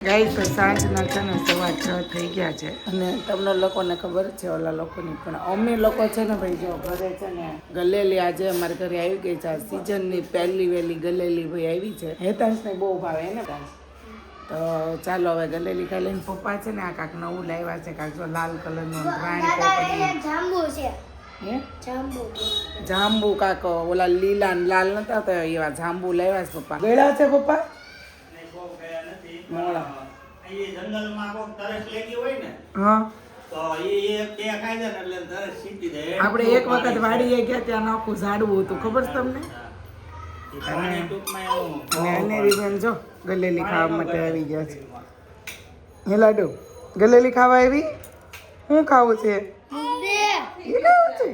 Guys તો સાંજના છે ને 6:15 થઈ ગયા છે અને તમને લોકોને ખબર છે ઓલા લોકોની પણ અમે લોકો છે ને ભાઈ જો ઘરે છે ને ગલેલી આજે અમારે ઘરે આવી ગઈ છે આ સિઝનની પહેલી વેલી ગલેલી ભાઈ આવી છે હેતાંશને બહુ ભાવે ને તો ચાલો હવે ગલેલી ખાઈ લઈને પપ્પા છે ને આ કાંક નવું લાવ્યા છે કાંક જો લાલ કલરનું રાણી પોપડી જાંબુ છે હે જાંબુ જાંબુ કાંક ઓલા લીલા ને લાલ નતા તો એવા જાંબુ લાવ્યા છે પપ્પા ગળ્યા છે પપ્પા મોળા જંગલમાં કોક તરસ લેગી હોય ને હા તો એ તે ખાઈ દે ને એટલે તરસ સીટી દે આપણે એક વખત વાડીએ ગયા ત્યાં આખું ઝાડવું હતું ખબર છે તમને પાણી ટૂંકમાં એવું અને અનેરી બેન જો ગલેલી ખાવા માટે આવી ગયા છે હે લાડુ ગલેલી ખાવા આવી શું ખાવું છે એ ખાવું છે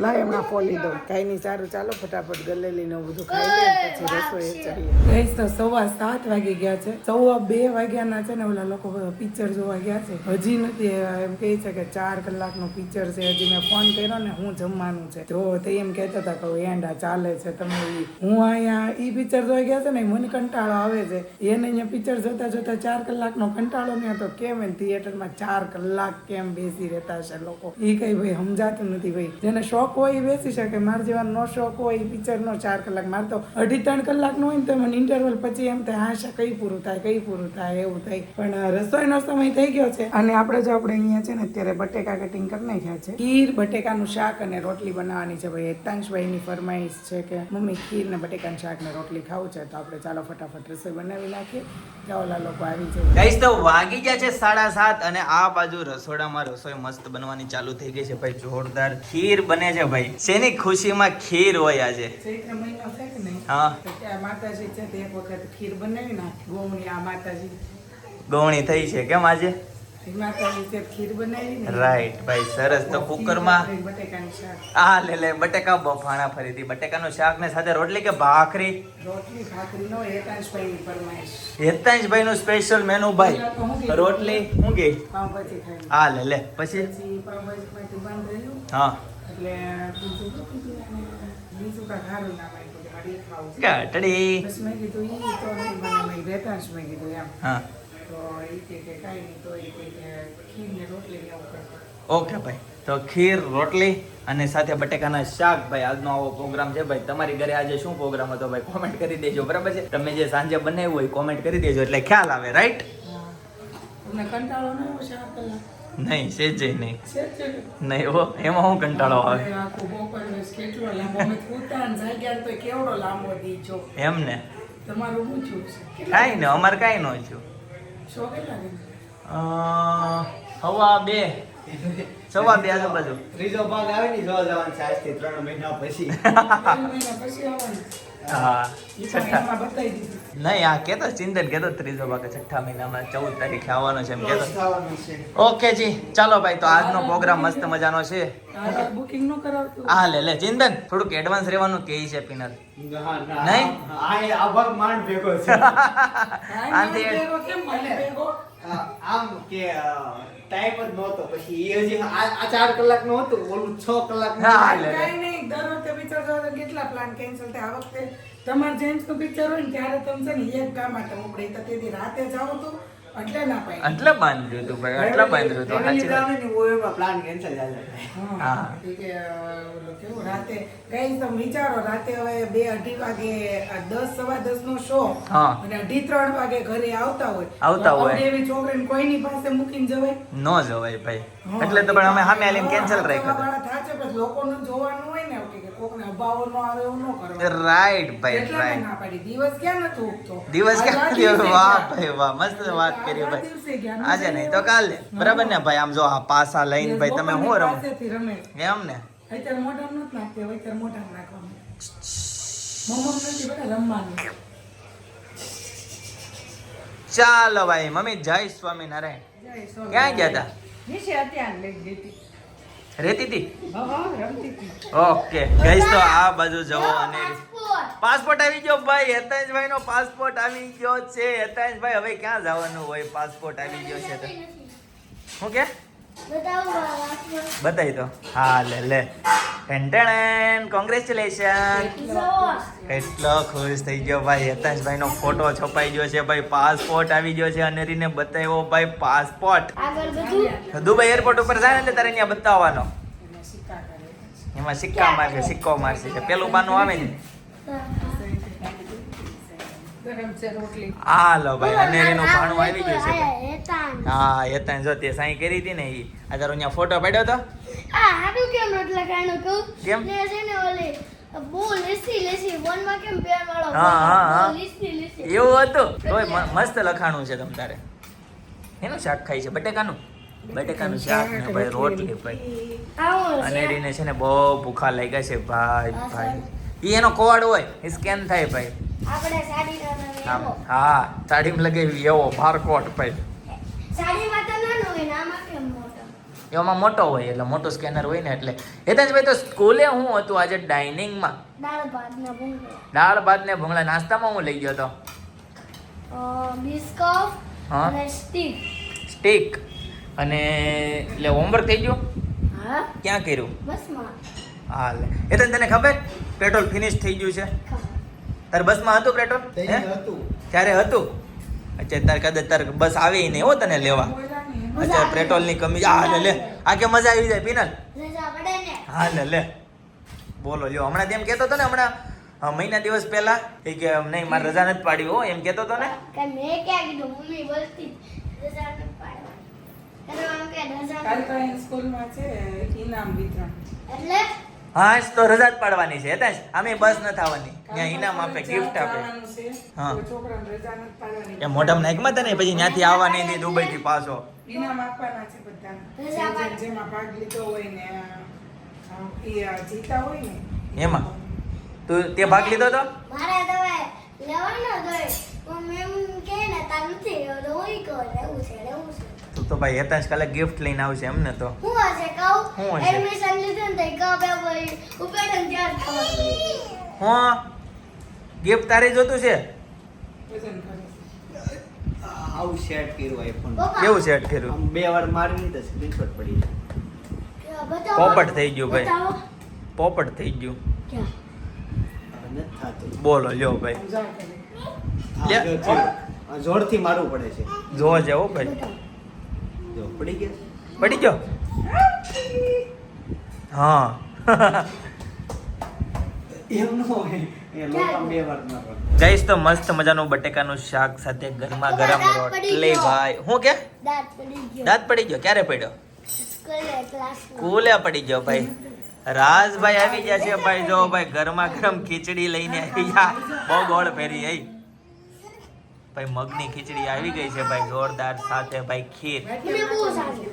લાય હમણાં ફોલી દઉં કાંઈ નહીં સારું ચાલો ફટાફટ ગલેલી ને બધું ખાઈ લે પછી રસોઈ ચડીએ ગઈ તો 7:15 વાગી ગયા છે 2:15 વાગ્યાના છે ને ઓલા લોકો પિક્ચર જોવા ગયા છે હજી નથી એમ કહે છે કે 4 કલાકનું પિક્ચર છે હજી મેં ફોન કર્યો ને હું જમવાનું છે તો તે એમ કહેતા હતા કે એન્ડા ચાલે છે તમે હું અહીંયા ઈ પિક્ચર જોઈ ગયા છે ને મને કંટાળો આવે છે એને અહીંયા પિક્ચર જોતા જોતા 4 કલાકનો કંટાળો નહીં હતો કેમ એને થિયેટરમાં 4 કલાક કેમ બેસી રહેતા હશે લોકો એ કઈ ભાઈ સમજાતું નથી ભાઈ જેને શોખ હોય એ બેસી શકે મારે જેવા નો શોખ હોય એ પિક્ચર નો 4 કલાક મારે તો 2.5-3 કલાકનું હોય ને તો મને ઇન્ટરવલ પછી એમ થાય આશા કઈ પૂરું થાય એવું થાય પણ રસોઈનો સમય થઈ ગયો છે અને આપણે અહીંયા છે ને અત્યારે બટેકા કટિંગ કરી નાખ્યા છે ખીર બટેકાનું શાક અને રોટલી બનાવવાની છે ભાઈ હેતાંશભાઈની ફરમાઈશ છે કે મમ્મી ખીર ને બટેકાનું શાક ને રોટલી ખાવું છે તો આપણે ચાલો ફટાફટ રસોઈ બનાવી નાખીએ ઓલા લોકો આવી છે ગાઈસ તો વાગી ગયા છે 7:30 અને આ બાજુ રસોડામાં રસોઈ મસ્ત બનવાની ચાલુ થઈ ગઈ છે ભાઈ જોરદાર ખીર બને છે ભાઈ શેની ખુશીમાં ખીર હોય આજે ચૈત્ર મહિનો છે કે નહીં હા તો ત્યાં માતાજી છે તે એક વખત ખીર બનાવી નાખી ગોમની આ માતાજી ગૌણી થઈ છે કેમ આજે માતાજી છે ખીર બનાવી ને રાઈટ ભાઈ સરસ તો કુકરમાં બટેકાનું શાક આ લે બટેકા બફાણા ફરીથી બટેકાનું શાક ને સાથે રોટલી કે ભાખરી રોટલી ભાખરી નો હેતાંશભાઈની ફરમાઈશ હેતાંશભાઈ નું સ્પેશિયલ મેનુ ભાઈ રોટલી હું કે પાવભાજી ખાઈ આ લે પછી પાવભાજીમાંથી બંધ રહ્યું હા એટલે બીજું કાંઈ સારું ના માગ્યું કે મારે એ ખાવું છે કાટડી બસ મેં કીધું ઈ તો નહીં બને મેં હેતાંશ મેં કીધું એમ હા તો એ કે કાંઈ નહીં તો એ કે ખીર ને રોટલી ને એવું કરતો ઓકે ભાઈ તો ખીર રોટલી અને સાથે બટેકાના શાક ભાઈ આજનો આવો પ્રોગ્રામ છે ભાઈ તમારી ઘરે આજે શું પ્રોગ્રામ હતો ભાઈ કોમેન્ટ કરી દેજો બરાબર છે તમે જે સાંજે બનાવ્યું હોય કોમેન્ટ કરી દેજો એટલે ખ્યાલ આવે રાઈટ તમને કંટાળો ન આવ્યો શાક કલાક નહીં સેજે નહીં છે નહીં હો એમાં હું કંટાળો આવે આખો બપોર કેટલો લાંબો અમે ઉતાન જાગ્યા તો કેવડો લાંબો દીજો એમ ને તમારું શું થયું છે કાંઈ ને અમારે કાંઈ ન થયું શો કેટલા દિન 2:15 આજુબાજુ ત્રીજો ભાગ આવે ને જોવા જવાનું છે આજથી 3 મહિના પછી મહિના પછી આવવાનું હા ઈ પણ એમાં બતાવી દીધું નહીં આ કેતો ચિંતન કેતો ત્રીજો ભાગ 6 મહિનામાં 14 તારીખે આવવાનો છે એમ કેતો ખાવાનું છે ઓકે જી ચાલો ભાઈ તો આજનો પ્રોગ્રામ મસ્ત મજાનો છે બુકિંગ નો કરાવતું હા લે ચિંતન થોડુંક એડવાન્સ રહેવાનું કે છે પિનલ નહીં? આ ભાગ માંડ ભેગો છે આનથી કેમ મને ભેગો આમ કે ટાઈમ જ નહોતો પછી એ હજી આ 4 કલાક નું હતું ઓલું 6 કલાક નું હા, લે. કાંઈ નહીં દર વખતે પિક્ચર જોવા તો કેટલા પ્લાન કેન્સલ થાય આ વખતે તમારે જેન્ટ્સ નું પિક્ચર હોય ને ત્યારે તમે છે ને એક ગામ માટે ઉપડે તો તેથી રાતે જાઓ તો એટલે ના પાય એટલે બાંધ્યું હતું ભાઈ એટલે બાંધ્યું હતું સાચી વાત. પ્લાન કેન્સલ ચાલે હા. કે ઓલું કેવું રાતે કઈ તમે વિચારો રાતે હવે 2-2:30 વાગે 10-10:15 નો શો હા. અને 2:30 વાગે ઘરે આવતા હોય આવતા તો હોય. આપણે એવી છોકરીને કોઈની પાસે મૂકીને જવાય ન જવાય ભાઈ એટલે તો પણ અમે સામે આલીને કેન્સલ રાખ્યો વાળા થાચે પછી લોકોનું જોવાનું હોય ને કે કોકને અભાવો ન આવે એવું ન કરવાનું રાઈટ ભાઈ એટલે મેં રાઈટ ના પાડી દિવસ ક્યાં નતો ઉગતો દિવસ આજે આ ક્યાં દિવસે થયો? વાહ ગયા. ભાઈ વાહ મસ્ત વાત કરી આજે આ ભાઈ દિવસે ગયા. આજે નહીં તો કાલે બરાબર ને ભાઈ આમ જો આ પાસા લઈને ભાઈ તમે શું રમો પાસેથી રમે એમ ને અત્યારે મોઢામાં નથી નાખતી હવે અત્યારે મોઢામાં નાખવાનું મમ્મ નથી બેટા રમવાનું ચાલો ભાઈ મમ્મી જય સ્વામિનારાયણ જય સોમનાથ. ક્યાં ગયા હતા નીચે અત્યારે લઈ ગઈ હતી રહેતી હતી હા રમતી હતી ઓકે ગઈસ તો આ બાજુ જવો અને પાસપોર્ટ આવી ગયો ભાઈ હેતાંશભાઈ નો પાસપોર્ટ આવી ગયો છે હેતાંશભાઈ હવે ક્યાં જવાનું હોય પાસપોર્ટ આવી ગયો છે તો શું કે બતાવી દો. હા લે ટેન કોંગ્રેચ્યુલેશન. કેટલો ખુશ થઈ ગયો ભાઈ. હેતાંશભાઈ નો ફોટો છપાઈ ગયો છે ભાઈ. પાસપોર્ટ આવી ગયો છે. અનેરીને બતાવ્યો ભાઈ પાસપોર્ટ. દુબઈ એરપોર્ટ ઉપર જાય ને એટલે તારે ત્યાં બતાવવાનો. એમાં સિક્કા મારશે, સિક્કો મારશે. પેલું બાનું આવે ને. હાલો ભાઈ અનેરીનું ભાણું આવી ગયું છે. હા હેતાંશ જો તે સાઈ કરી હતી ને ઈ આ તારો ત્યાં ફોટો પાડ્યો તો. કેમ? એવું હતું તોય મસ્ત લખાણું છે તમ તારે. એનું શાક ખાય છે બટેકાનું શાક ને ભાઈ રોટલી ભાઈ. અનેરીને છે ને બહુ ભૂખા લાગ્યા છે ભાઈ. ઈ એનો કોડ હોય એ સ્કેન થાય ભાઈ. હા સાડીમાં લગાવી એવો બારકોડ ભાઈ. એમાં મોટો હોય એટલે મોટો સ્કેનર હોય ને એટલે. હેતાંશભાઈ તો સ્કૂલે હું હતું આજે ડાઇનિંગમાં દાળ ભાત ને ભૂંગળા. નાસ્તામાં હું લઈ ગયો હતો સ્ટીક. અને એટલે હોમવર્ક થઈ ગયું. ક્યાં કર્યું? હા લે હેતાંશ તને ખબર પેટ્રોલ ફિનિશ થઈ ગયું છે. તારે બસમાં હતું પેટ્રોલ? ત્યારે હતું. અચ્છા તારે કદાચ તારે બસ આવી નહીં હો તને લેવા. અચ્છા પેટ્રોલ ની કમી. હા લે આ કે મજા આવી જાય પીનલ. હા લે બોલો લ્યો. હમણાં તેમ કહેતો હતો ને હમણાં મહિના દિવસ પહેલા એ કે નહીં મારે રજા નથી પાડી હો એમ કહેતો હતો ને. હા તો રજા જ પાડવાની છે. હેતાંશ આમે બસ નથી આવવાની. ત્યાં ઇનામ આપે, ગિફ્ટ આપે. હા એ મોઢામાં નાખમાં તને પછી ત્યાંથી આવવાની હતી દુબઈ થી પાછો. ઇનામ આપવાના છે બધાને જેમાં ભાગ લીધો હોય ને જીતા હોય ને એમાં તું તે ભાગ લીધો તો? મારે તો લેવાનો તો મેમ કે ને તાર નથી તો હું કહું લેવું છે. તું તો ભાઈ હેતાંશ કાલે ગિફ્ટ લઈને આવશે એમને તો. હું હશે કહું હું હશે? એડમિશન લીધું ને તો કહું ભાઈ ઉપેડન ત્યાર થવાનું. હા ગિફ્ટ તારે જોતું છે? વજન કરે આવું સેટ કર્યું આઈફોન. કેવું સેટ કર્યું? આમ 2 વાર મારી તો સ્ક્રીનશોટ પડી જાય. પોપટ થઈ ગયું ભાઈ. પોપટ થઈ ગયું. હવે નથી થાતું. બોલો લ્યો ભાઈ. પૂજા કરે હા, જો થયું. આ જોરથી મારવું પડે છે. જોવો જાઓ ભાઈ. જો પડી ગયા. પડી ગયો. હા એમ ન હોય એ લોકો 2 વાર મારવા. ગાઈસ તો મસ્ત મજાનું બટેકાનું શાક સાથે ગરમા ગરમ રોટલી ભાઈ. હું કે દાંત પડી ગયો દાંત પડી ગયો? ક્યારે પડ્યો? સ્કૂલે ક્લાસ સ્કૂલે પડી ગયો ભાઈ. રાજભાઈ આવી ગયા છે ભાઈ. જો ભાઈ ગરમા ગરમ ખીચડી લઈને આવી ગયા. બહુ ગોળ ફેરી આવી ભાઈ. મગની ખીચડી આવી ગઈ છે ભાઈ જોરદાર. સાથે ભાઈ ખીર. મને બહુ સારું.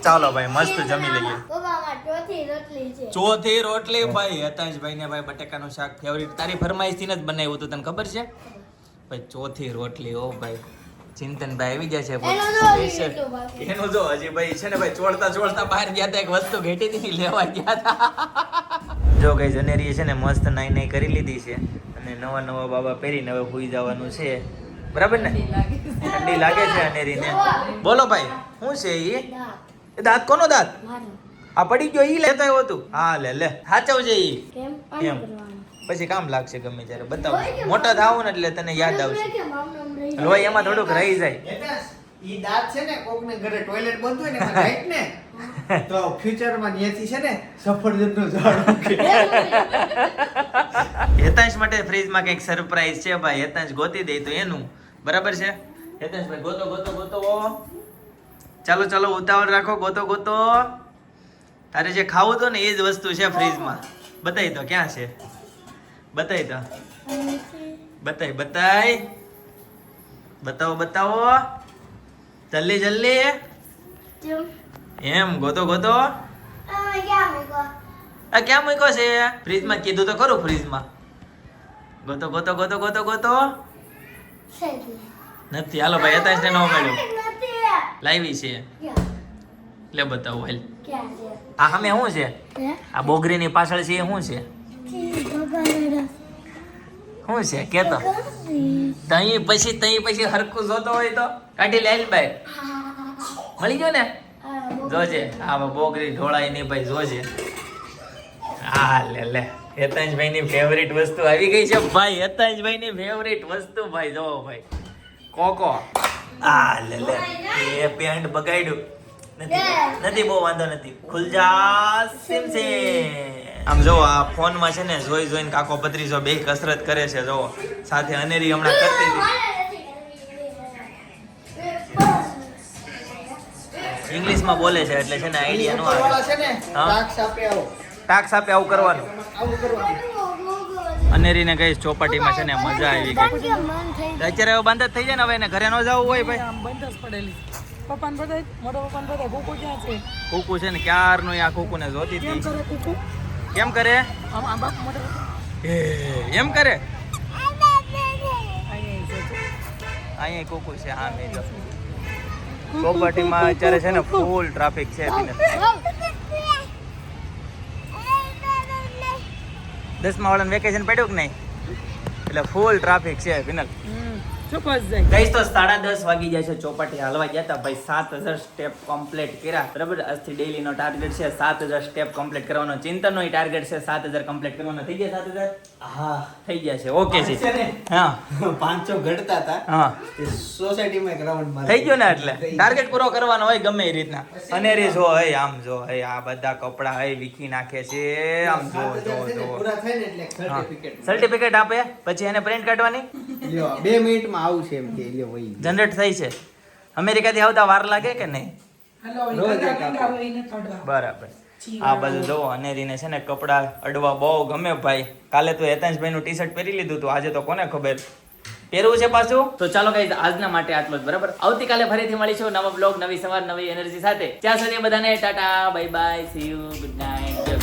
ચાલો ભાઈ મસ્ત જમી લઈએ. પપ્પામાં ચોથી રોટલી છે. ચોથી રોટલી ભાઈ. હેતાંશભાઈ ને ભાઈ બટેકાનું શાક ફેવરિટ. તારી ફરમાઈશ થી જ બનાવ્યું હતું તને ખબર છે ભાઈ. ચોથી રોટલી ઓ ભાઈ. ચિંતનભાઈ આવી ગયા છે એનો જો સ્પેશિયલ. એટલું બાકી. એનું જો હજી ભાઈ છે ને ભાઈ ચોળતા બહાર ગયા હતા. એક વસ્તુ ઘેટી હતી લેવા ગયા હતા. જો ગઈ જનેરી છે ને મસ્ત નાઈ કરી લીધી છે અને નવા બાબા પહેરીને હવે સુઈ જવાનું છે. બરાબર ને? ઠંડી લાગે છે અનેરીને. બોલો ભાઈ શું છે ઈ? દાંત એ દાંત કોનો દાંત? મારો. આ પડી ગયો ઈ લેતો આવ્યો તું. હા લે સાચવજે ઈ. કેમ એમ. આમ કરવાનું? પછી કામ લાગશે ગમે ત્યારે. બતાવ મોટા થાવ ને એટલે તને યાદ આવશે. કેમ આમ નામ રહી લોહી એમાં થોડુંક રહી જાય. હેતાંશ, ઈ દાંત છે ને કોકને ઘરે ટોયલેટ બંધ હોય ને એમાં નાખ ને તો ફ્યુચરમાં ત્યાંથી છે ને સફરજનનું ઝાડ ઉગે. હેતાંશ માટે ફ્રીજમાં કંઈક સરપ્રાઈઝ છે ભાઈ. હેતાંશ ગોતી દે તો એનું. બરાબર છે હેતાંશભાઈ? ગોતો. ચાલો ઉતાવળ રાખો. ગોતો. તારે જે ખાવું તો ને એ જ વસ્તુ છે ફ્રીજમાં. બતાવી તો ક્યાં છે? બતાવી તો. બતાવો. જલ્દી. કેમ એમ ગોતો. આમાં ક્યાં મૂકો? આ ક્યાં મૂક્યો છે? ફ્રીજમાં કીધું તો ખરું ફ્રીજમાં. ગોતો. છે નથી. હાલો ભાઈ હેતાંશને ન મળ્યું. નથી. લાવી છે ક્યાં? લે બતાવો હાલ. ક્યાં છે? આ સામે શું છે? હે? આ બોગરીની પાછળ છે એ શું છે? શું છે કેતો? તઈ પછી હરખું જોતો હોય તો કાઢી લે ભાઈ. મળી ગયો ને? જોજે આ બોગરી ઢોળાય નહીં ભાઈ, જોજે. હા લે હેતાંશભાઈ ની ફેવરિટ વસ્તુ આવી ગઈ છે ભાઈ. હેતાંશભાઈ ની ફેવરિટ વસ્તુ ભાઈ, જો ભાઈ કોકો. આ લે એ પેન્ટ બગાડ્યું નથી બહુ વાંધો નથી. ખુલજા સિમ છે. આમ જો આ ફોન માં છે ને જોઈને કાકો ભત્રીજો બે કસરત કરે છે. જો સાથે અનેરી હમણાં કરતી હતી, ઇંગ્લિશ માં બોલે છે એટલે છે ને આઈડિયા નો ઉપરવાળા આવે. છે ને હા. ટાક્સ આપે આવો. ટાક્સ આપે આવું કરવાનું. આવું કરવાનું. અનેરીને કઈ ચોપાટીમાં છે ને મજા આવી ગઈ. અત્યારે હવે બંધ જ થઈ જાય ને, હવે એને ઘરે ન જવું હોય ભાઈ. આમ બંધ જ પડેલી પપ્પાને બધા મોટા પપ્પાને બધા કુકુ ક્યાં છે કુકુ છે ને ક્યારનું આ કુકુ ને જોતી કેમ હતી. કરે કુકુ કેમ કરે? આમ આમ બાપ મોટા પપ્પા એમ કરે. અહીંયા છે અહીંયા કુકુ છે. હા મેં જો ચોપાટીમાં અત્યારે છે ને ફૂલ ટ્રાફિક છે. 10મા વાળાને વેકેશન પડ્યું કે નહીં એટલે ફૂલ ટ્રાફિક છે વિનલ. ચોક્કસ જાય ગઈશ તો 10:30 વાગી જાય છે. ચોપાટી હાલવા ગયા હતા ભાઈ. 7000 સ્ટેપ કમ્પ્લીટ કર્યા બરાબર. આજથી ડેઈલી નો ટાર્ગેટ છે 7000 સ્ટેપ કમ્પ્લીટ કરવાનો. ચિંતનનો ટાર્ગેટ છે 7000 કમ્પ્લીટ કરવાનો. થઈ ગયા 7000? હા થઈ ગયા છે. ઓકે છે. છે ને હા 500 ઘટતા હતા. હા એ સોસાયટીમાં એક રાઉન્ડ મારે થઈ ગયો ને. એટલે ટાર્ગેટ પૂરો કરવાનો હોય ગમે એ રીતના. અનેરી જો હે આમ જો હે આ બધા કપડા હે વિકી નાખે છે. આમ જો 7000 છે ને પૂરા થાય ને એટલે સર્ટિફિકેટ સર્ટિફિકેટ આપે પછી એને પ્રિન્ટ કાઢવાની. લ્યો 2 મિનિટમાં આવું છે એમ કે લ્યો વઈ જનરેટ થઈ છે. અમેરિકાથી આવતા વાર લાગે કે નહીં? હેલો રોજ એક એને થોડા બરાબર. આ બધું જોવો અનેરીને છે ને કપડા અડવા બહુ ગમે ભાઈ. કાલે તો હેતાંશભાઈ નું ટી-શર્ટ પહેરી લીધું હતું, આજે તો કોને ખબર પહેરવું છે પાછું. તો ચાલો ગાઈઝ આજના માટે આટલું જ બરાબર. આવતીકાલે ફરીથી મળીશું નવા બ્લોગ, નવી સવાર, નવી એનર્જી સાથે. ત્યાં સુધી બધાને Tata bye bye, C you, good night.